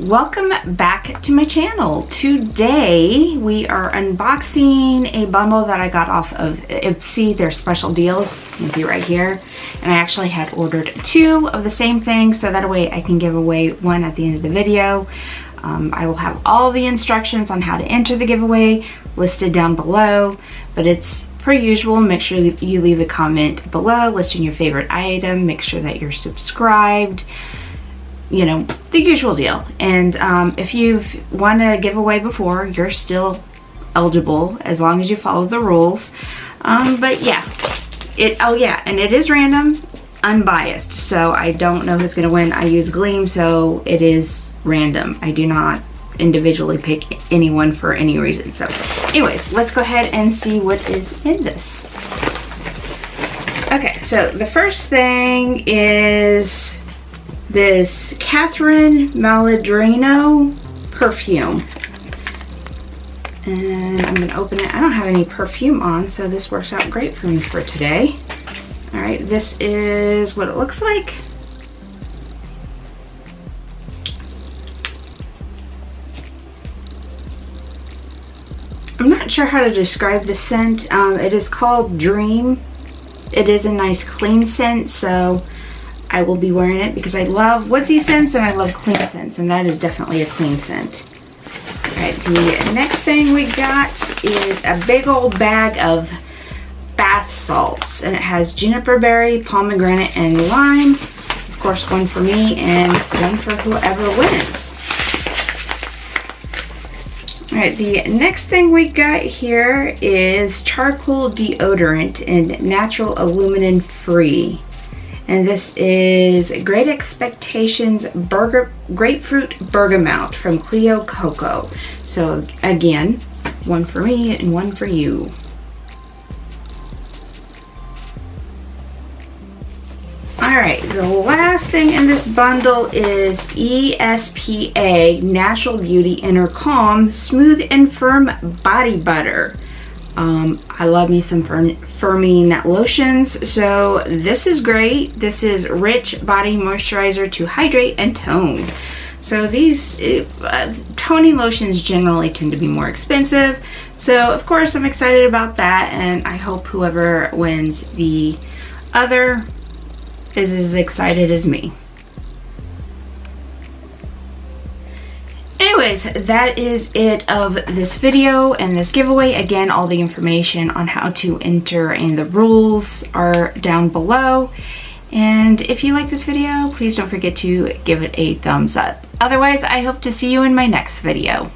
Welcome back to my channel. Today we are unboxing a bundle that I got off of Ipsy, their special deals. You can see right here. And I actually had ordered 2 of the same thing so that way I can give away one at the end of the video. I will have all the instructions on how to enter the giveaway listed down below, but it's per usual, make sure that you leave a comment below listing your favorite item, make sure that you're subscribed, you know, the usual deal. And if you've won a giveaway before, you're still eligible as long as you follow the rules. But yeah, and it is random, unbiased, so I don't know who's gonna win. I use Gleam, so it is random. I do not individually pick anyone for any reason. So anyways, let's go ahead and see what is in this. Okay, so the first thing is this Catherine Maladrino perfume. And I'm gonna open it. I don't have any perfume on, so this works out great for me for today. All right, this is what it looks like. I'm not sure how to describe the scent. It is called Dream. It is a nice clean scent, so I will be wearing it because I love woodsy scents and I love clean scents, and that is definitely a clean scent. Alright, the next thing we got is a big old bag of bath salts, and it has juniper berry, pomegranate, and lime. Of course, one for me and one for whoever wins. Alright, the next thing we got here is charcoal deodorant and natural aluminum free. And this is Great Expectations Grapefruit Bergamot from Cleo Coco. So again, one for me and one for you. Alright, the last thing in this bundle is ESPA Natural Beauty Inner Calm Smooth and Firm Body Butter. I love me some firming lotions, so this is great. This is rich body moisturizer to hydrate and tone. So these toning lotions generally tend to be more expensive, so of course I'm excited about that, and I hope whoever wins the other is as excited as me. Anyways, that is it of this video and this giveaway. Again, all the information on how to enter and the rules are down below. And if you like this video, please don't forget to give it a thumbs up. Otherwise, I hope to see you in my next video.